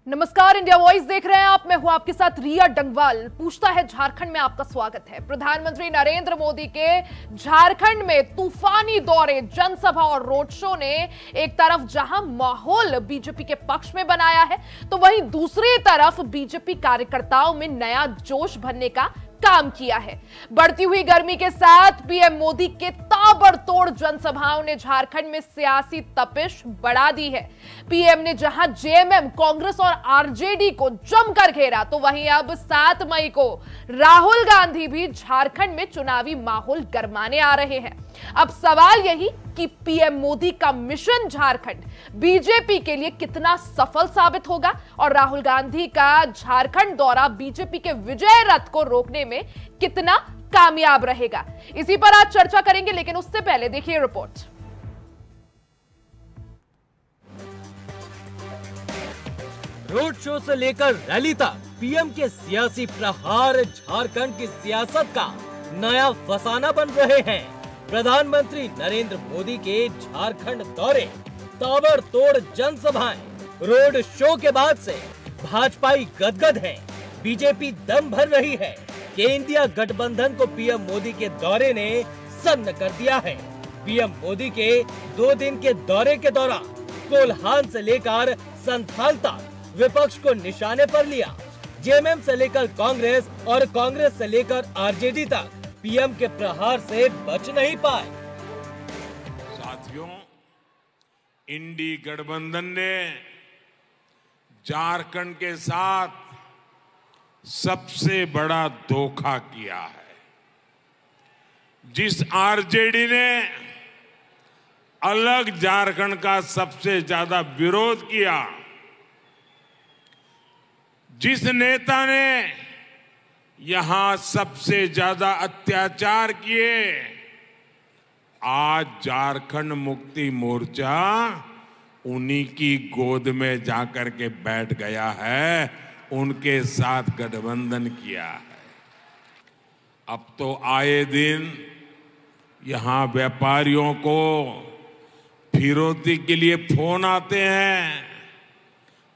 नमस्कार, India voice देख रहे हैं आप। मैं हूं आपके साथ रिया डंगवाल। पूछता है झारखंड में आपका स्वागत है। प्रधानमंत्री नरेंद्र मोदी के झारखंड में तूफानी दौरे, जनसभा और रोड शो ने एक तरफ जहां माहौल बीजेपी के पक्ष में बनाया है, तो वहीं दूसरी तरफ बीजेपी कार्यकर्ताओं में नया जोश भरने का काम किया है। बढ़ती हुई गर्मी के साथ पीएम मोदी के ताबड़तोड़ जनसभाओं ने झारखंड में सियासी तपिश बढ़ा दी है। पीएम ने जहां जेएमएम, कांग्रेस और आरजेडी को जमकर घेरा, तो वहीं अब 7 मई को राहुल गांधी भी झारखंड में चुनावी माहौल गरमाने आ रहे हैं। अब सवाल यही कि पीएम मोदी का मिशन झारखंड बीजेपी के लिए कितना सफल साबित होगा और राहुल गांधी का झारखंड दौरा बीजेपी के विजय रथ को रोकने में कितना कामयाब रहेगा। इसी पर आज चर्चा करेंगे, लेकिन उससे पहले देखिए रिपोर्ट। रोड शो से लेकर रैली तक पीएम के सियासी प्रहार झारखंड की सियासत का नया फसाना बन रहे हैं। प्रधानमंत्री नरेंद्र मोदी के झारखंड दौरे, ताबड़तोड़ जनसभाएं, रोड शो के बाद से भाजपाई गदगद हैं। बीजेपी दम भर रही है कि इंडिया गठबंधन को पीएम मोदी के दौरे ने सन्न कर दिया है। पीएम मोदी के 2 दिन के दौरे के दौरान कोल्हान से लेकर संथाल तक विपक्ष को निशाने पर लिया। जेएमएम से लेकर कांग्रेस और कांग्रेस से लेकर आरजेडी तक पीएम के प्रहार से बच नहीं पाए। साथियों, इंडी गठबंधन ने झारखंड के साथ सबसे बड़ा धोखा किया है। जिस आरजेडी ने अलग झारखंड का सबसे ज्यादा विरोध किया, जिस नेता ने यहां सबसे ज्यादा अत्याचार किए, आज झारखंड मुक्ति मोर्चा उन्हीं की गोद में जाकर के बैठ गया है, उनके साथ गठबंधन किया है। अब तो आए दिन यहां व्यापारियों को फिरौती के लिए फोन आते हैं,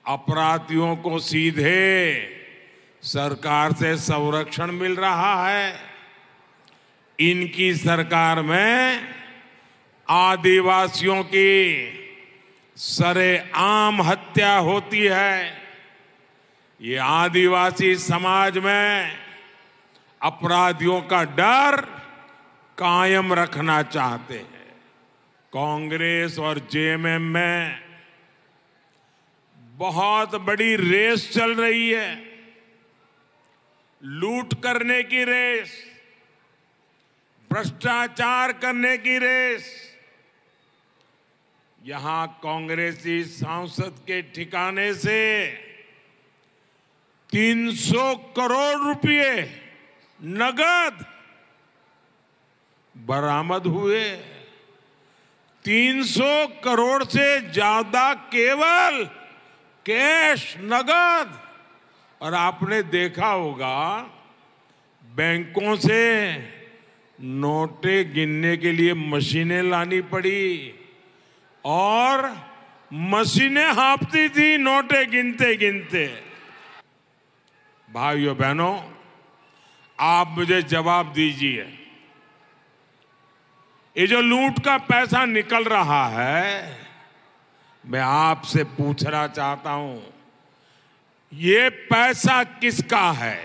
अपराधियों को सीधे सरकार से संरक्षण मिल रहा है। इनकी सरकार में आदिवासियों की सरेआम हत्या होती है। ये आदिवासी समाज में अपराधियों का डर कायम रखना चाहते हैं। कांग्रेस और जेएमएम में बहुत बड़ी रेस चल रही है, लूट करने की रेस, भ्रष्टाचार करने की रेस। यहां कांग्रेसी सांसद के ठिकाने से 300 करोड़ रुपए नगद बरामद हुए। 300 करोड़ से ज्यादा केवल कैश, नगद। और आपने देखा होगा, बैंकों से नोटें गिनने के लिए मशीनें लानी पड़ी और मशीनें हाँफती थी नोटें गिनते गिनते। भाइयों बहनों, आप मुझे जवाब दीजिए, ये जो लूट का पैसा निकल रहा है, मैं आपसे पूछना चाहता हूं, ये पैसा किसका है?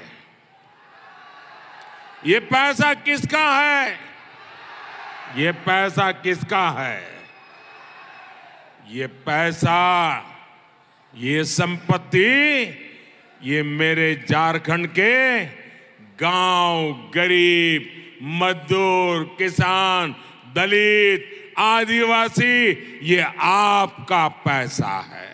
ये पैसा किसका है? ये पैसा किसका है? ये पैसा, ये संपत्ति, ये मेरे झारखंड के गांव, गरीब, मजदूर, किसान, दलित, आदिवासी, ये आपका पैसा है।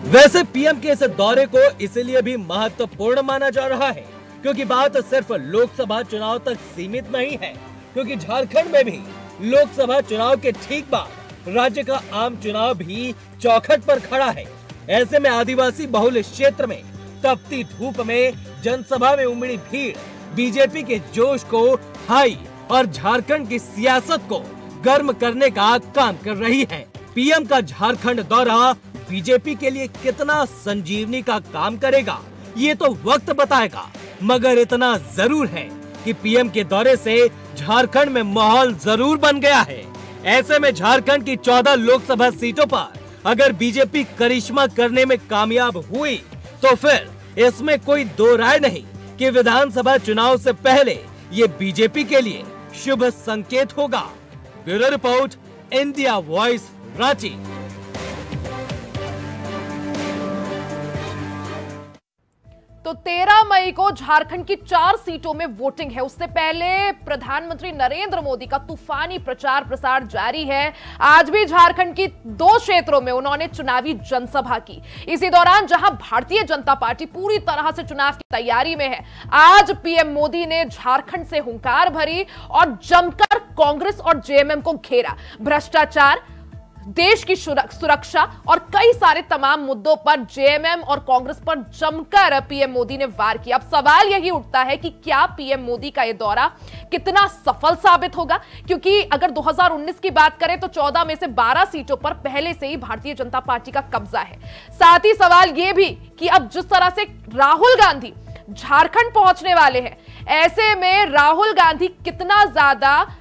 वैसे पीएम के इस दौरे को इसलिए भी महत्वपूर्ण माना जा रहा है क्योंकि बात सिर्फ लोकसभा चुनाव तक सीमित नहीं है, क्योंकि झारखंड में भी लोकसभा चुनाव के ठीक बाद राज्य का आम चुनाव भी चौखट पर खड़ा है। ऐसे में आदिवासी बहुल क्षेत्र में तपती धूप में जनसभा में उमड़ी भीड़ बीजेपी के जोश को हाई और झारखंड की सियासत को गर्म करने का काम कर रही है। पीएम का झारखंड दौरा बीजेपी के लिए कितना संजीवनी का काम करेगा ये तो वक्त बताएगा, मगर इतना जरूर है कि पीएम के दौरे से झारखंड में माहौल जरूर बन गया है। ऐसे में झारखंड की 14 लोकसभा सीटों पर अगर बीजेपी करिश्मा करने में कामयाब हुई तो फिर इसमें कोई दो राय नहीं कि विधानसभा चुनाव से पहले ये बीजेपी के लिए शुभ संकेत होगा। Bureau report, India voice, Ranchi. तो 13 मई को झारखंड की 4 सीटों में वोटिंग है। उससे पहले प्रधानमंत्री नरेंद्र मोदी का तूफानी प्रचार प्रसार जारी है। आज भी झारखंड की 2 क्षेत्रों में उन्होंने चुनावी जनसभा की। इसी दौरान जहां भारतीय जनता पार्टी पूरी तरह से चुनाव की तैयारी में है, आज पीएम मोदी ने झारखंड से हुंकार भरी और जमकर कांग्रेस और जेएमएम को घेरा। भ्रष्टाचार, देश की सुरक्षा और कई सारे तमाम मुद्दों पर जेएमएम और कांग्रेस पर जमकर पीएम मोदी ने वार किया। अब सवाल यही उठता है कि क्या पीएम मोदी का यह दौरा कितना सफल साबित होगा, क्योंकि अगर 2019 की बात करें तो 14 में से 12 सीटों पर पहले से ही भारतीय जनता पार्टी का कब्जा है। साथ ही सवाल यह भी कि अब जिस तरह से राहुल गांधी झारखंड पहुंचने वाले हैं, ऐसे में राहुल गांधी कितना ज्यादा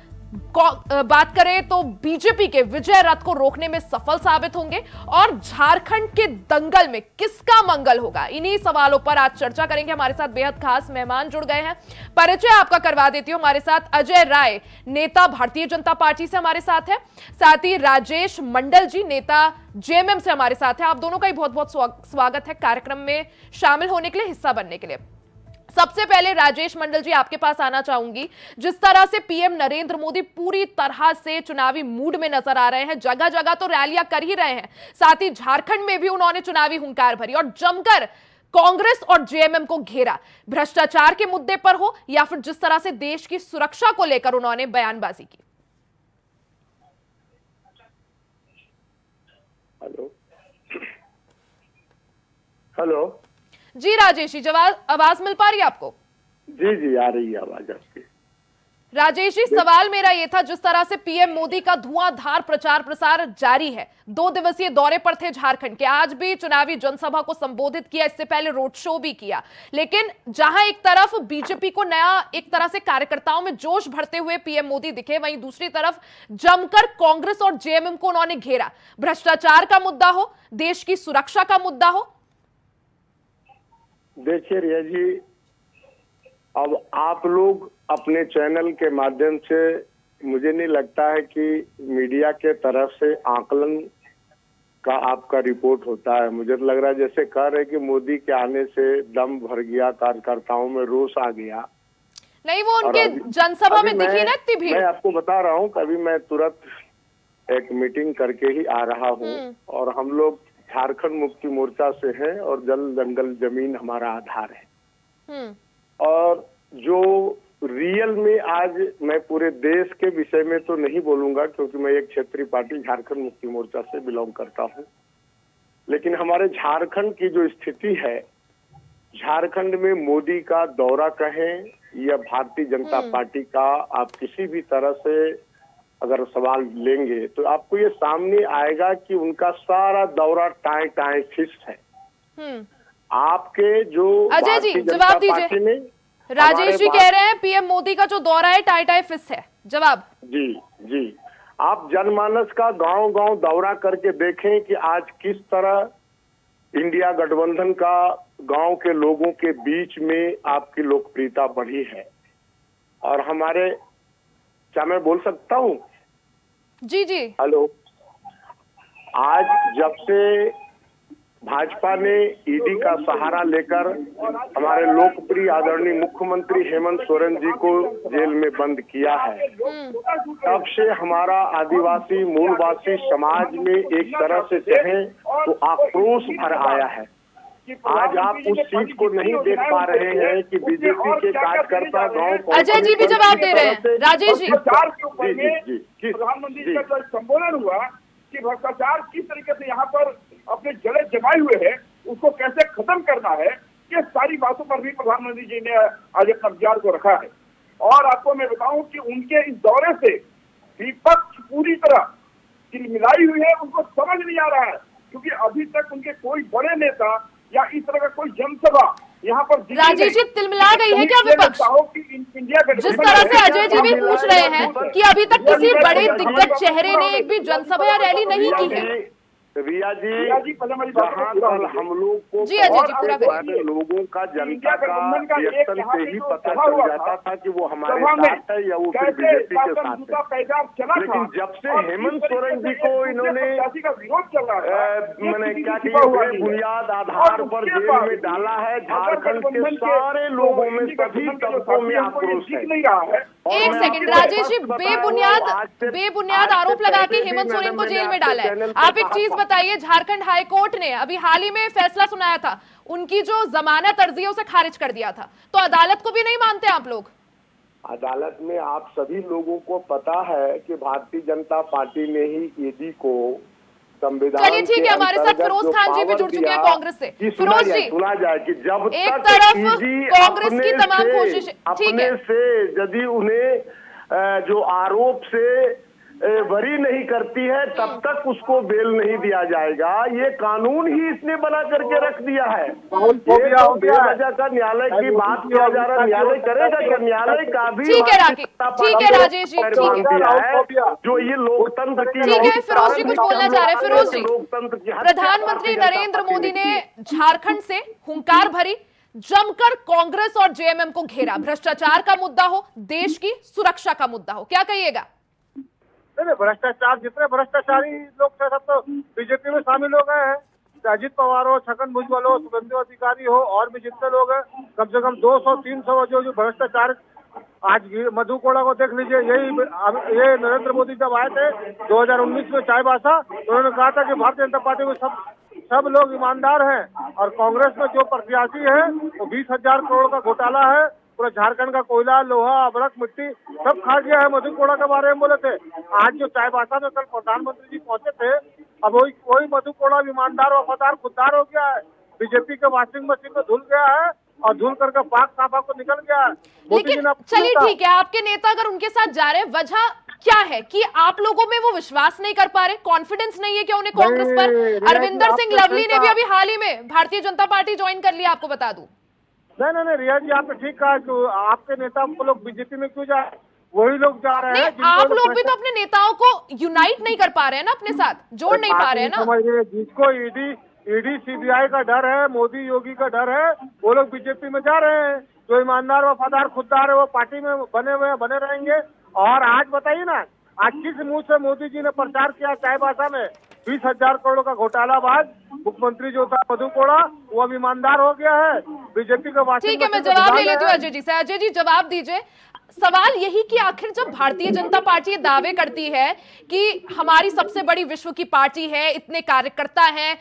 बात करें तो बीजेपी के विजय रथ को रोकने में सफल साबित होंगे और झारखंड के दंगल में किसका मंगल होगा। इन्हीं सवालों पर आज चर्चा करेंगे। हमारे साथ बेहद खास मेहमान जुड़ गए हैं। परिचय आपका करवा देती हूं। हमारे साथ अजय राय, नेता भारतीय जनता पार्टी से हमारे साथ है। साथ ही राजेश मंडल जी, नेता जेएमएम से हमारे साथ है। आप दोनों का ही बहुत बहुत स्वागत है कार्यक्रम में शामिल होने के लिए, हिस्सा बनने के लिए। सबसे पहले राजेश मंडल जी, आपके पास आना चाहूंगी। जिस तरह से पीएम नरेंद्र मोदी पूरी तरह से चुनावी मूड में नजर आ रहे हैं, जगह जगह तो रैलियां कर ही रहे हैं, साथ ही झारखंड में भी उन्होंने चुनावी हुंकार भरी और जमकर कांग्रेस और जेएमएम को घेरा। भ्रष्टाचार के मुद्दे पर हो या फिर जिस तरह से देश की सुरक्षा को लेकर उन्होंने बयानबाजी की। हेलो जी राजेश जी, आवाज मिल पा रही है आपको? जी आ रही है आवाज आपकी। राजेश जी, सवाल मेरा ये था, जिस तरह से पीएम मोदी का धुआंधार प्रचार प्रसार जारी है, 2 दिवसीय दौरे पर थे झारखंड के, आज भी चुनावी जनसभा को संबोधित किया, इससे पहले रोड शो भी किया, लेकिन जहां एक तरफ बीजेपी को नया एक तरह से कार्यकर्ताओं में जोश भरते हुए पीएम मोदी दिखे, वहीं दूसरी तरफ जमकर कांग्रेस और जेएमएम को उन्होंने घेरा। भ्रष्टाचार का मुद्दा हो, देश की सुरक्षा का मुद्दा हो। देखिए रिया जी, अब आप लोग अपने चैनल के माध्यम से, मुझे नहीं लगता है कि मीडिया के तरफ से आकलन का आपका रिपोर्ट होता है। मुझे तो लग रहा है जैसे कह रहे कि मोदी के आने से दम भर गया, कार्यकर्ताओं में रोष आ गया। नहीं, वो उनके जनसभा में दिखी ना इतनी भीड़। मैं आपको बता रहा हूँ, कभी मैं तुरंत एक मीटिंग करके ही आ रहा हूँ और हम लोग झारखंड मुक्ति मोर्चा से हैं और जल जंगल जमीन हमारा आधार है। और जो रियल में आज मैं पूरे देश के विषय में तो नहीं बोलूंगा, क्योंकि मैं एक क्षेत्रीय पार्टी झारखंड मुक्ति मोर्चा से बिलोंग करता हूं, लेकिन हमारे झारखंड की जो स्थिति है, झारखंड में मोदी का दौरा कहें या भारतीय जनता पार्टी का, आप किसी भी तरह से अगर सवाल लेंगे तो आपको ये सामने आएगा कि उनका सारा दौरा टाई टाई फिक्स है। आपके जो अजय जी जवाब दीजिए। राजेश जी कह रहे हैं पीएम मोदी का जो दौरा है टाई टाई फिक्स है। जवाब। जी आप जनमानस का गांव गांव दौरा करके देखें कि आज किस तरह इंडिया गठबंधन का गांव के लोगों के बीच में आपकी लोकप्रियता बढ़ी है। और हमारे, क्या मैं बोल सकता हूं? जी हेलो, आज जब से भाजपा ने ईडी का सहारा लेकर हमारे लोकप्रिय आदरणीय मुख्यमंत्री हेमंत सोरेन जी को जेल में बंद किया है, तब से हमारा आदिवासी मूलवासी समाज में एक तरह से कहें तो आक्रोश भर आया है। आज आप उस चीज को नहीं देख पा रहे हैं कि बीजेपी के कार्यकर्ता गांव। अजय जी भी जवाब दे रहे हैं। राजेश जी, प्रधानमंत्री का जो संबोधन हुआ कि भ्रष्टाचार किस तरीके से यहाँ पर अपने जड़े जमाए हुए हैं, उसको कैसे खत्म करना है, ये सारी बातों पर भी प्रधानमंत्री जी ने आज अपना विचार को रखा है। और आपको मैं बताऊं कि उनके इस दौरे से विपक्ष पूरी तरह मिलाई हुई है, उनको समझ नहीं आ रहा है क्योंकि अभी तक उनके कोई बड़े नेता या इस तरह का कोई जनसभा यहाँ पर राजेश जी तिलमिला गई है क्या विपक्ष? जिस तरह से अजय जी भी पूछ रहे हैं कि अभी तक किसी बड़े दिग्गज चेहरे ने एक भी जनसभा या रैली नहीं की है। रिया जी जहाँ कल हम लोग को लोगों का जनता का रिएक्शन से ही पता चल जाता था कि वो हमारे साथ है या वो फिर बीजेपी के साथ है, लेकिन जब से हेमंत सोरेन जी को इन्होंने मैंने क्या किया बुनियाद आधार पर जेल में डाला है, झारखंड के सारे लोगों में सभी तबकों में आक्रोश है। एक सेकंड राजेश जी, बेबुनियाद आरोप लगा के हेमंत सोरेन को जेल में डाला है। आप एक चीज बताइए, झारखंड हाईकोर्ट ने अभी हाल ही में फैसला सुनाया था, उनकी जो जमानत अर्जी है उसे खारिज कर दिया था, तो अदालत को भी नहीं मानते आप लोग? अदालत में आप सभी लोगों को पता है कि भारतीय जनता पार्टी ने ही ईडी को संविधान, चलिए ठीक है, हमारे साथ फिरोज खान जी भी जुड़ चुके हैं कांग्रेस से। फिरोज जी सुना जाए कि जब एक तरफ कांग्रेस की तमाम कोशिश अपने से यदि उन्हें जो आरोप से बरी नहीं करती है तब तक उसको बेल नहीं दिया जाएगा। ये कानून ही इसने बना करके रख दिया है। बेवजह का न्यायालय की बात किया जा रहा, न्यायालय करेगा कि न्यायालय का भी ठीक है राजेश जी, ठीक है जो ये लोकतंत्र की, ठीक है फिरोज जी कुछ बोलना चाह रहे हैं। फिरोज जी, प्रधानमंत्री नरेंद्र मोदी ने झारखंड से हुंकार भरी, जमकर कांग्रेस और जेएमएम को घेरा, भ्रष्टाचार का मुद्दा हो, देश की सुरक्षा का मुद्दा हो, क्या कहिएगा? भ्रष्टाचार, जितने भ्रष्टाचारी लोग थे सब तो बीजेपी में शामिल हो गए हैं। अजित पवार हो, छगन भुजबल हो, शुभेंदु अधिकारी हो, और भी जितने लोग हैं, कम से कम 200-300 जो भ्रष्टाचार, आज मधु कोड़ा को देख लीजिए। ये नरेंद्र मोदी जब आए थे 2019 में चाईबासा, उन्होंने कहा था कि भारतीय जनता पार्टी में सब लोग ईमानदार हैं, और कांग्रेस में जो प्रत्याशी है वो 20,000 करोड़ का घोटाला है, पूरा झारखंड का कोयला, लोहा, अबरक, मिट्टी सब खा गया है। मधु कोड़ा के बारे में बोले थे। आज जो चाईबासा में कल प्रधानमंत्री जी पहुंचे थे, अब वही मधु कोड़ा ईमानदार, वफादार, खुददार हो गया है। बीजेपी के वॉशिंग मशीन में धुल गया है और धुल करके पाक साफा को निकल गया है। लेकिन चलिए ठीक है, आपके नेता अगर उनके साथ जा रहे हैं, वजह क्या है कि आप लोगों में वो विश्वास नहीं कर पा रहे, कॉन्फिडेंस नहीं है क्या उन्हें कांग्रेस पर? अरविंदर सिंह लवली ने भी अभी हाल ही में भारतीय जनता पार्टी ज्वाइन कर लिया, आपको बता दूं। नहीं रिया जी, आपने ठीक कहा कि आपके नेता को लोग बीजेपी में क्यों जा, वही लोग जा रहे हैं। आप लोग भी तो अपने नेताओं को यूनाइट नहीं कर पा रहे हैं ना, अपने साथ जोड़ नहीं पा रहे हैं ना। समझ रहे, जिसको ईडी सीबीआई का डर है, मोदी योगी का डर है, वो लोग बीजेपी में जा रहे हैं। जो ईमानदार, वफादार, खुददार है, वो पार्टी में बने हुए बने रहेंगे। और आज बताइए ना, आज किस मुंह से मोदी जी ने प्रचार किया चाईबासा में 20,000 करोड़ का घोटालाबाज मुख्यमंत्री जो था मधु कोड़ा, वो अब ईमानदार हो गया है बीजेपी का। ठीक है, मैं जवाब ले लेती हूँ अजय जी से। अजय जी जवाब दीजिए, सवाल यही कि आखिर जब भारतीय जनता पार्टी दावे करती है कि हमारी सबसे बड़ी विश्व की पार्टी है, इतने कार्यकर्ता हैं,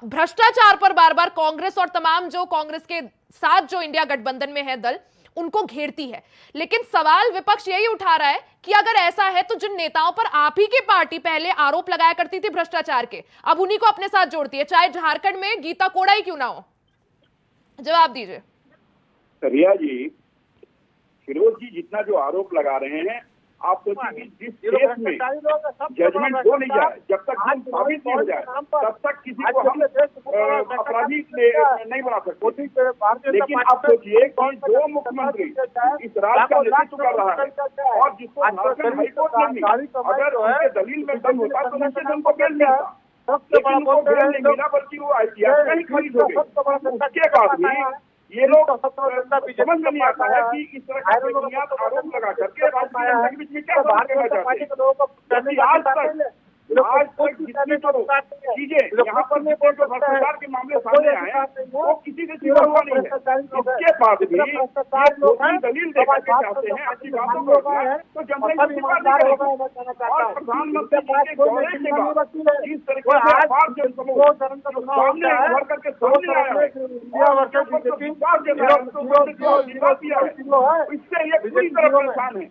भ्रष्टाचार पर बार बार कांग्रेस और तमाम जो कांग्रेस के साथ जो इंडिया गठबंधन में है दल, उनको घेरती है, लेकिन सवाल विपक्ष यही उठा रहा है कि अगर ऐसा है तो जिन नेताओं पर आप ही की पार्टी पहले आरोप लगाया करती थी भ्रष्टाचार के, अब उन्हीं को अपने साथ जोड़ती है, चाहे झारखंड में गीता कोड़ा ही क्यों ना हो। जवाब दीजिए। रिया जी, फिरोज जी जितना जो आरोप लगा रहे हैं, आप सोचिए जिस केस में जजमेंट हो नहीं जाए, जब तक साबित नहीं हो जाए, तब तक किसी को हम अपराधी नहीं बना सकते। लेकिन आप सोचिए कि जो मुख्यमंत्री इस राज्य का नेतृत्व कर रहा है और जिसको झारखंड हाईकोर्ट ने भी अगर उनके दलील में दम होता तो उनसे उनको बेल मिलता, लेकिन उनको बेल नहीं मिला, बल्कि वो IPR का ही खारिज हो गई। उसके बाद भी ये लोग समझ में नहीं आता है कि इस तरह का बुनियाद आरोप लगा करके राज्य के बीच में क्या बात करना चाहते हैं। आज तक जितनी तो चीजें यहाँ पर जो भ्रष्टाचार के मामले सामने आए वो किसी से सिवा हुआ नहीं है। इसके बाद भी दलील देकर के चाहते हैं अच्छी बातों को, तो जनता और प्रधानमंत्री जी के दौरे के बाद जिस तरीके से अपार जनसमूह सामने उभर करके सामने आया है, इससे ये पूरी तरह परेशान है।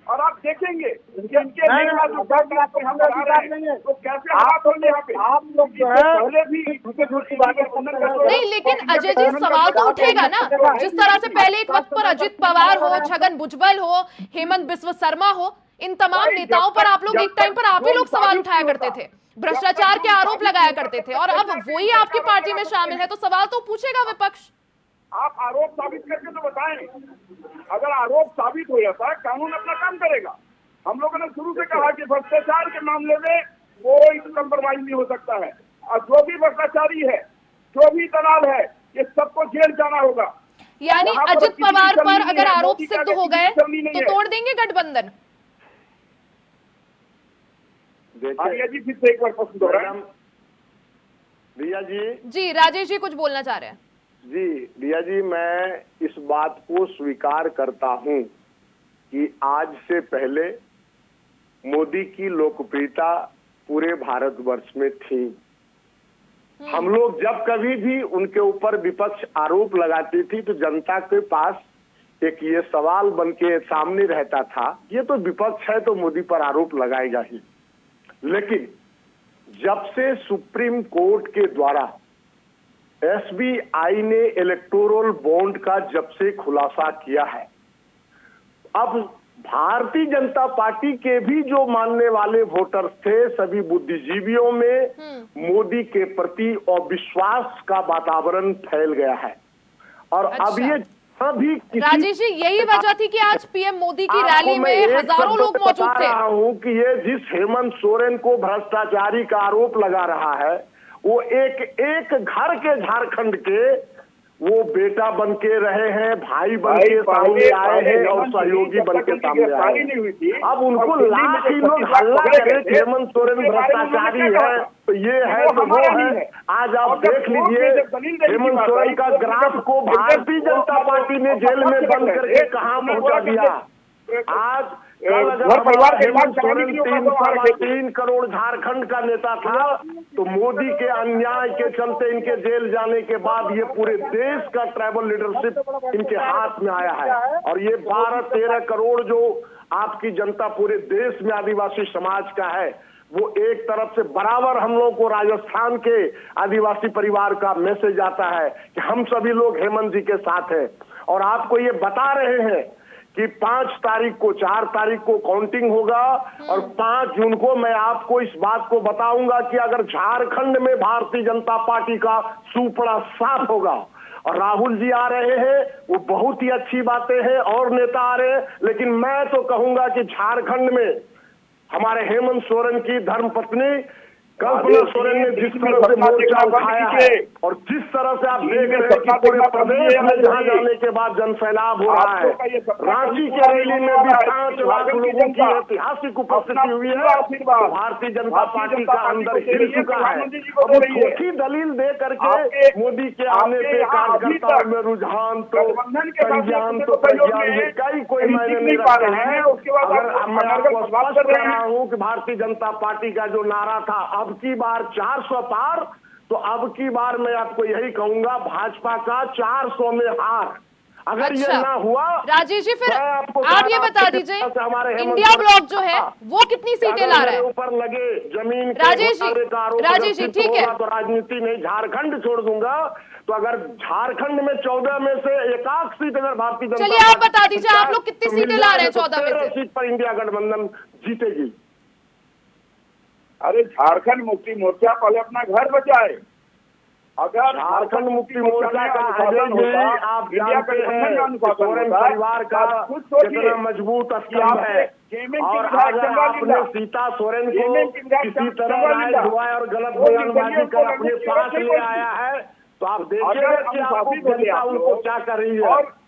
और आप देखेंगे कि इनके हम बता रहे हैं तो कैसे हाथ होंगे यहाँ पे, आप लोग पहले भी नहीं, लेकिन अजय जी सवाल तो उठेगा ना, जिस तरह से पहले एक वक्त पर अजित पवार हो, छगन भुजबल हो, हेमंत बिस्व शर्मा हो, इन तमाम नेताओं पर आप लोग एक टाइम पर आप ही लोग सवाल उठाया करते थे। भ्रष्टाचार के आरोप लगाया करते थे, और अब वही आपकी पार्टी में शामिल है, तो सवाल तो पूछेगा विपक्ष। आप आरोप साबित करके तो बताएं। अगर आरोप साबित हो जाता है, कानून अपना काम करेगा। हम लोगों ने शुरू से कहा कि भ्रष्टाचार के मामले में कोई कंप्रोमाइज नहीं हो सकता है, और जो भी भ्रष्टाचारी है, जो भी दलाल है, ये सबको जेल जाना होगा। यानी अजित पवार पर अगर आरोप सिद्ध हो गए तो तोड़ देंगे गठबंधन। देखिए जी, फिर से एक बार प्रश्न दोहराएं। रिया जी, राजेश जी कुछ बोलना चाह रहे हैं। जी, रिया जी, मैं इस बात को स्वीकार करता हूं कि आज से पहले मोदी की लोकप्रियता पूरे भारतवर्ष में थी। हम लोग जब कभी भी उनके ऊपर विपक्ष आरोप लगाती थी तो जनता के पास एक ये सवाल बन के सामने रहता था, ये तो विपक्ष है तो मोदी पर आरोप लगाएगा ही। लेकिन जब से सुप्रीम कोर्ट के द्वारा एसबीआई ने इलेक्टोरल बॉन्ड का जब से खुलासा किया है, अब भारतीय जनता पार्टी के भी जो मानने वाले वोटर्स थे, सभी बुद्धिजीवियों में मोदी के प्रति अविश्वास का वातावरण फैल गया है। और अब ये सभी राजेश जी, यही वजह थी कि आज पीएम मोदी की रैली में हजारों लोग मौजूद थे। बता रहा हूं कि ये जिस हेमंत सोरेन को भ्रष्टाचारी का आरोप लगा रहा है, वो एक एक घर के झारखंड के वो बेटा बन के रहे हैं, भाई बन के सामने आए हैं और सहयोगी बन के सामने आए हैं। अब उनको लाख ही लोग हल्ला करें कि हेमंत सोरेन भ्रष्टाचारी है, तो ये है तो वो है। आज आप देख लीजिए हेमंत सोरेन का ग्राफ को भारतीय जनता पार्टी ने जेल में बंद करके कहां पहुंचा दिया। आज कल अगर हेमंत सोरेन 3 करोड़ झारखंड का नेता था, तो मोदी के अन्याय के चलते इनके जेल जाने के बाद ये पूरे देश का ट्राइबल लीडरशिप इनके हाथ में आया है। और ये 12-13 करोड़ जो आपकी जनता पूरे देश में आदिवासी समाज का है, वो एक तरफ से बराबर हम लोगों को राजस्थान के आदिवासी परिवार का मैसेज आता है कि हम सभी लोग हेमंत जी के साथ हैं। और आपको ये बता रहे हैं कि 5 तारीख को 4 तारीख को काउंटिंग होगा, और 5 जून को मैं आपको इस बात को बताऊंगा कि अगर झारखंड में भारतीय जनता पार्टी का सुपड़ा साफ होगा। और राहुल जी आ रहे हैं, वो बहुत ही अच्छी बातें हैं, और नेता आ रहे हैं, लेकिन मैं तो कहूंगा कि झारखंड में हमारे हेमंत सोरेन की धर्मपत्नी कल्पना सोरेन ने जिस तरह से मोर्चा उठाया है, और जिस तरह से आप देख रहे हैं कि पूरे प्रदेश में जहां जाने के बाद जनसैलाब हो रहा है, रांची के रैली में भी 5 लाख लोगों की ऐतिहासिक उपस्थिति हुई है, तो भारतीय जनता पार्टी का अंदर हिल चुका है। अब वो छोटी दलील दे करके मोदी के आने पे कार्यकर्ताओं में रुझान तो संज्ञान तो कई कोई मायने नहीं रखता है। अगर मैं आपको स्पष्ट कर रहा हूँ कि भारतीय जनता पार्टी का जो नारा था अब की बार 400 पार, तो अब की बार मैं आपको यही कहूंगा भाजपा का 400 में हार। अगर ये ना हुआ, राजेश जी, फिर आप ये बता दीजिए इंडिया ब्लॉक जो है वो कितनी सीटें ला रहा है? ऊपर लगे जमीन राजेश जी ठीक है, तो राजनीति नहीं, झारखंड छोड़ दूंगा। तो अगर झारखंड में 14 में से 1 सीट अगर भारतीय जनता, चलिए आप बता दीजिए आप लोग कितनी सीटें ला रहे हैं? 14 में से सीट पर इंडिया गठबंधन जीतेगी। अरे झारखंड मुक्ति मोर्चा पहले अपना घर बचाए। अगर झारखंड मुक्ति मोर्चा का आप जानते हैं सोरेन परिवार का कितना मजबूत स्तंभ है, और अगर आपने सीता सोरेन को किसी तरह राय धुआए और गलत बयानबाजी कर अपने पास ले आया है, तो आप देखिए कि आपको जनता उनको क्या कर रही है।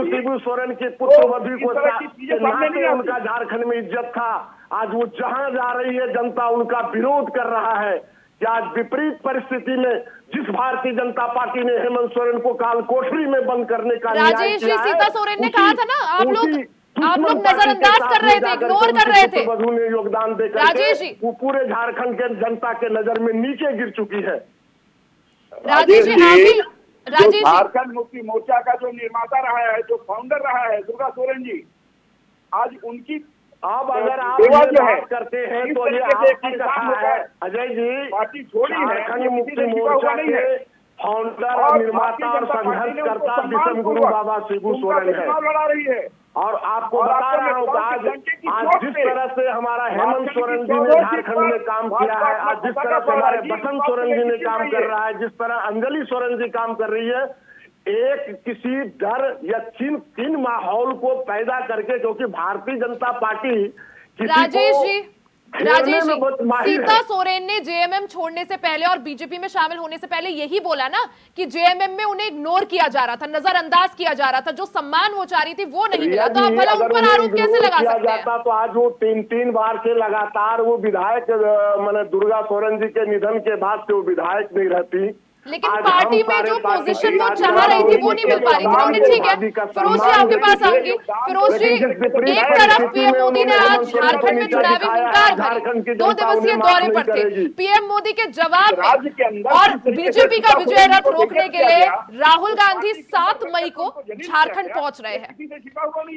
शिबू सोरेन के पुत्र वधु को नाते उनका झारखंड में इज्जत था, आज वो जहां जा रही है जनता उनका विरोध कर रहा है। कि आज विपरीत परिस्थिति में जिस भारतीय जनता पार्टी ने हेमंत सोरेन को काल कोठरी में बंद करने का राजेश जी, सीता सोरेन ने कहा था ना, आप लोग नजरअंदाज कर रहे थे, इग्नोर कर रहे थे। वधु ने योगदान देकर राजेश जी, वो पूरे झारखंड के जनता के नजर में नीचे गिर चुकी है। राजेश जी, झारखंड मुक्ति मोर्चा का जो निर्माता रहा है, जो फाउंडर रहा है दुर्गा सोरेन जी, आज उनकी अब अगर आप बात करते हैं तो ये आपकी कथा है अजय जी। पार्टी छोड़ी है, झारखंड मुक्ति मोर्चा के फाउंडर और निर्माता और संघर्षकर्ता विश्व गुरु बाबा शिबू सोरेन है। लड़ा रही है और आपको बता रहा हूँ आज जिस तरह से हमारा हेमंत सोरेन जी ने झारखंड में काम किया है, आज जिस तरह से हमारे बसंत सोरेन जी ने काम कर रहा है, जिस तरह अंजलि सोरेन जी काम कर रही है, एक किसी डर या चिन माहौल को पैदा करके, क्योंकि भारतीय जनता पार्टी राजेश जी, सीता सोरेन ने जेएमएम छोड़ने से पहले और बीजेपी में शामिल होने से पहले यही बोला ना कि जेएमएम में उन्हें इग्नोर किया जा रहा था, नजरअंदाज किया जा रहा था, जो सम्मान वो चाह रही थी वो नहीं मिला। तो आप भला उन पर आरोप कैसे लगा सकते हैं? तो आज वो तीन बार से लगातार वो विधायक मैंने दुर्गा सोरेन जी के निधन के बाद से वो विधायक नहीं रहती, लेकिन पार्टी में जो पोजीशन वो चाह रही थी वो नहीं मिल पा रही थी उन्हें। ठीक है फिरोज जी, आपके पास आऊंगी। फिरोज जी, एक तरफ पीएम मोदी ने आज झारखंड में चुनावी हुंकार भरी, 2 दिवसीय दौरे पर थे, पीएम मोदी के जवाब में और बीजेपी का विजय रथ रोकने के लिए राहुल गांधी 7 मई को झारखंड पहुंच रहे हैं।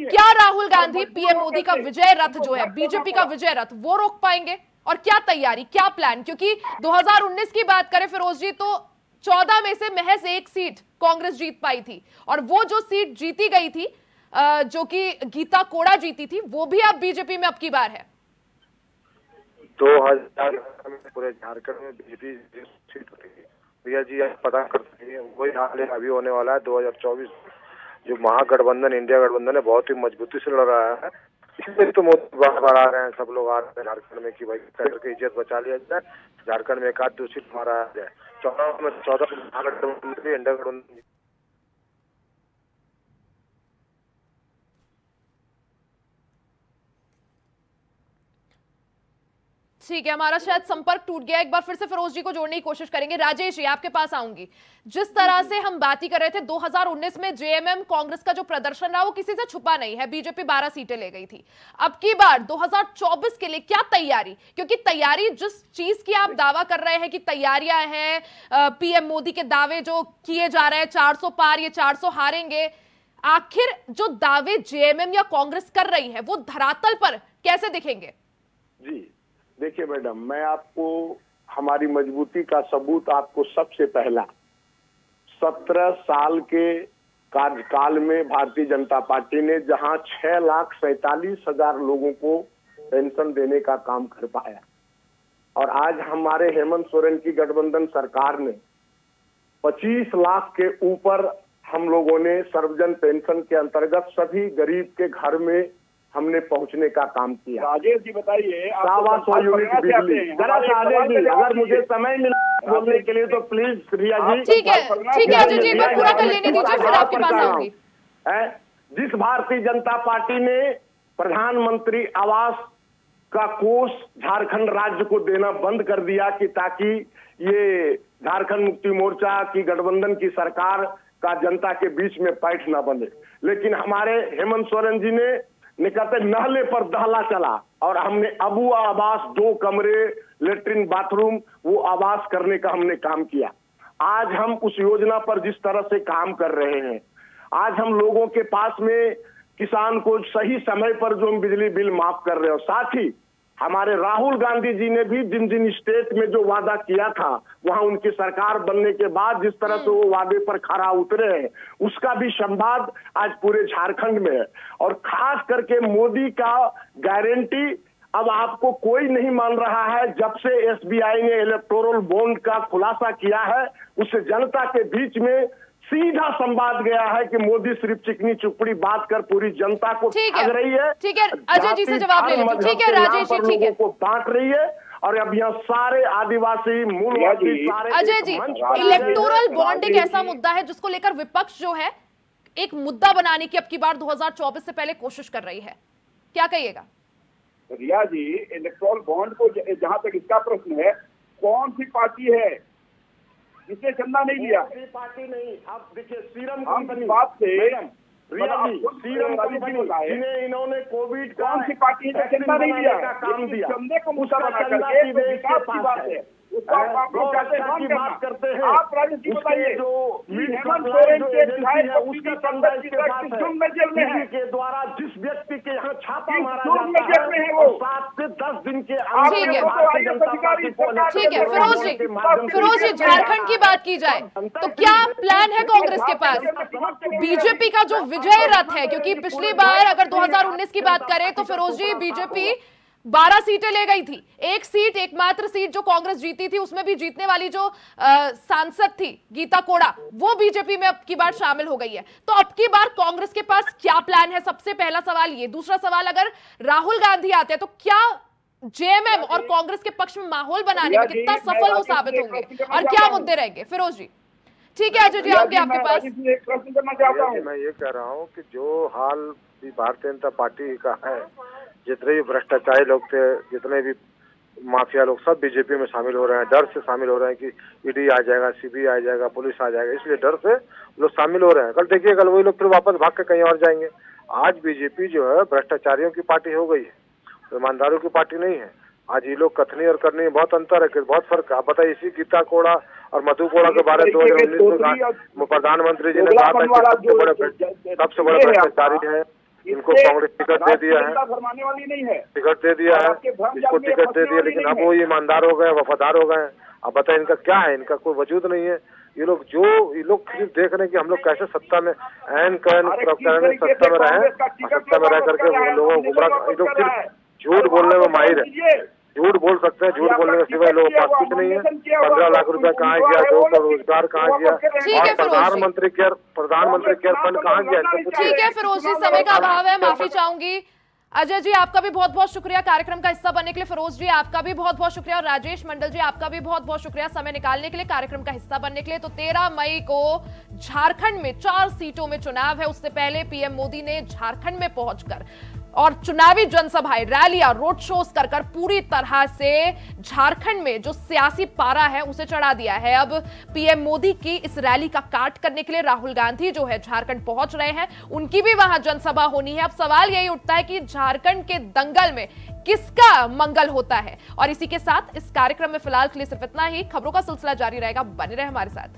क्या राहुल गांधी पीएम मोदी का विजय रथ जो है, बीजेपी का विजय रथ, वो रोक पाएंगे? और क्या तैयारी, क्या प्लान? क्योंकि 2019 की बात करें फिरोज जी तो 14 में से महज 1 सीट कांग्रेस जीत पाई थी, और वो जो सीट जीती गई थी जो कि गीता कोड़ा जीती थी, वो भी अब बीजेपी में अब की बार है। 2000 में पूरे झारखंड में बीजेपी सीट होती है भैया जी, आप पता कर सकते हैं। वही हाल है अभी होने वाला है 2024। जो महागठबंधन इंडिया गठबंधन है बहुत ही मजबूती से लड़ रहा है, इसमें तो मोदी बार आ रहे हैं, सब लोग आ रहे हैं झारखंड में कि भाई सेंटर की इज्जत बचा लिया जाए, झारखंड में 1-2 सीट हमारा आ जाए। 14 में 14 महागठबंधन इंडिया गठबंधन। ठीक है, हमारा शायद संपर्क टूट गया, एक बार फिर से फिरोज जी को जोड़ने की कोशिश करेंगे। राजेश जी, आपके पास आऊंगी। जिस तरह से हम बात ही कर रहे थे 2019 में जेएमएम कांग्रेस का जो प्रदर्शन रहा वो किसी से छुपा नहीं है, बीजेपी 12 सीटें ले गई थी। अब की बार 2024 के लिए क्या तैयारी? क्योंकि तैयारी जिस चीज की आप दावा कर रहे हैं कि तैयारियां हैं, पीएम मोदी के दावे जो किए जा रहे हैं 400 पार, ये 400 हारेंगे, आखिर जो दावे जेएमएम या कांग्रेस कर रही है वो धरातल पर कैसे दिखेंगे? जी देखिए मैडम, मैं आपको हमारी मजबूती का सबूत आपको सबसे पहला 17 साल के कार्यकाल में भारतीय जनता पार्टी ने जहां 6,47,000 लोगों को पेंशन देने का काम कर पाया, और आज हमारे हेमंत सोरेन की गठबंधन सरकार ने 25 लाख के ऊपर हम लोगों ने सर्वजन पेंशन के अंतर्गत सभी गरीब के घर में हमने पहुंचने का काम किया। राजेश जी बताइए, 100 यूनिट बिजली। अगर मुझे समय मिला बोलने के लिए तो प्लीज रिया जी। ठीक है अजय जी, मैं पूरा कर लेने दीजिए, फिर आपके पास आऊंगी। जिस भारतीय जनता पार्टी ने प्रधानमंत्री आवास का कोष झारखंड राज्य को देना बंद कर दिया कि ताकि ये झारखंड मुक्ति मोर्चा की गठबंधन की सरकार का जनता के बीच में पैठ न बने, लेकिन हमारे हेमंत सोरेन जी ने निकलते नहले पर दहला चला और हमने अबू आवास 2 कमरे लेटरिन बाथरूम वो आवास करने का हमने काम किया। आज हम उस योजना पर जिस तरह से काम कर रहे हैं, आज हम लोगों के पास में किसान को सही समय पर जो हम बिजली बिल माफ कर रहे हो, साथ ही हमारे राहुल गांधी जी ने भी जिन स्टेट में जो वादा किया था वहां उनकी सरकार बनने के बाद जिस तरह से वो वादे पर खरा उतरे हैं, उसका भी संवाद आज पूरे झारखंड में है। और खास करके मोदी का गारंटी अब आपको कोई नहीं मान रहा है। जब से एसबीआई ने इलेक्टोरल बॉन्ड का खुलासा किया है, उससे जनता के बीच में सीधा संवाद गया है कि मोदी सिर्फ चिकनी चुपड़ी बात कर पूरी जनता को ठग रही है। ठीक है, अजय जी से जवाब ले लेते। ठीक है राजेश जी, ठीक है, को बांट रही है और अब यहाँ सारे आदिवासी मूलवासी सारे। अजय जी, इलेक्टोरल बॉन्ड एक ऐसा मुद्दा है जिसको लेकर विपक्ष जो है एक मुद्दा बनाने की अब की बार 2024 से पहले कोशिश कर रही है, क्या कहिएगा? रिया जी, इलेक्टोरल बॉन्ड को जहां तक इसका प्रश्न है, कौन सी पार्टी है जिसने चंदा नहीं लिया? पार्टी नहीं। अब देखिए सीरम कंपनी बात से रिया जी, सीरम कंपनी जिन्हें इन्होंने कोविड का कौन सी पार्टी है जो चंदा नहीं लिया का काम दिया, चंदे को मुद्दा बना करके विकास की बात है। उसको आप लोग कहते हैं की बात करते हैं। आप राजेश जी बताइए जो हेमंत सोरेन के विधायक उसका संदेश के साथ के द्वारा जिस व्यक्ति के यहाँ छापा मारा जाता है वो 7 से 10 दिन के ठीक है फिरोज जी, झारखंड की बात की जाए तो क्या प्लान है कांग्रेस के पास? बीजेपी का जो विजय रथ है, क्योंकि पिछली बार अगर 2019 की बात करें तो फिरोज जी बीजेपी 12 सीटें ले गई थी। एक सीट, एकमात्र सीट जो कांग्रेस जीती थी, उसमें भी जीतने वाली जो सांसद थी गीता कोड़ा, वो बीजेपी में अब की बार शामिल हो गई है। तो अब की बार कांग्रेस के पास क्या प्लान है? सबसे पहला सवाल ये। दूसरा सवाल, अगर राहुल गांधी आते हैं तो क्या जेएमएम और कांग्रेस के पक्ष में माहौल बनाने में कितना सफल हो साबित होंगे और क्या मुद्दे रहेंगे? फिरोज जी। ठीक है अजय जी, आपके पास। मैं ये कह रहा हूँ कि जो हाल भारतीय जनता पार्टी का है, जितने भी भ्रष्टाचारी लोग थे, जितने भी माफिया लोग, सब बीजेपी में शामिल हो रहे हैं। डर से शामिल हो रहे हैं कि ईडी आ जाएगा, सीबीआई आ जाएगा, पुलिस आ जाएगा, इसलिए डर से लोग शामिल हो रहे हैं। कल देखिए, कल वही लोग फिर वापस भाग के कहीं और जाएंगे। आज बीजेपी जो है भ्रष्टाचारियों की पार्टी हो गई है, ईमानदारों की पार्टी नहीं है। आज ये लोग कथनी और करनी में बहुत अंतर है, बहुत फर्क है। आप बताइए, इसी गीता कोड़ा और मधु कोड़ा के बारे में 2019 में प्रधानमंत्री जी ने कहा था कि सबसे बड़े भ्रष्टाचारी है, इनको कांग्रेस टिकट दे दिया है, टिकट दे दिया है, इसको टिकट दे दिया, लेकिन अब वो ईमानदार हो गए, वफादार हो गए। अब बताए इनका क्या है? इनका कोई वजूद नहीं है। ये लोग सिर्फ देख रहे हैं कि हम लोग कैसे सत्ता में सत्ता में रहे, सत्ता में रह करके लोगों को गुमराह। ये लोग सिर्फ झूठ बोलने में माहिर है, झूठ बोल सकते हैं, झूठ बोलने के सिवाय लोगों के पास कुछ नहीं है। 15 लाख रुपए कहाँ गया, 2 करोड़ रोजगार कहाँ गया, और प्रधानमंत्री केयर फंड कहाँ गया? ठीक है फिरोज जी, समय का अभाव है, माफी चाहूंगी। अजय जी, आपका भी बहुत बहुत शुक्रिया कार्यक्रम का हिस्सा बनने के लिए। फिरोज जी, आपका भी बहुत बहुत शुक्रिया। और राजेश मंडल जी, आपका भी बहुत बहुत शुक्रिया समय निकालने के लिए, कार्यक्रम का हिस्सा बनने के लिए। तो 13 मई को झारखंड में 4 सीटों में चुनाव है। उससे पहले पीएम मोदी ने झारखंड में पहुंचकर और चुनावी जनसभाएं, रैलियां, रोड शोज कर पूरी तरह से झारखंड में जो सियासी पारा है उसे चढ़ा दिया है। अब पीएम मोदी की इस रैली का काट करने के लिए राहुल गांधी जो है झारखंड पहुंच रहे हैं, उनकी भी वहां जनसभा होनी है। अब सवाल यही उठता है कि झारखंड के दंगल में किसका मंगल होता है। और इसी के साथ इस कार्यक्रम में फिलहाल के लिए सिर्फ इतना ही। खबरों का सिलसिला जारी रहेगा, बने रहे हमारे साथ।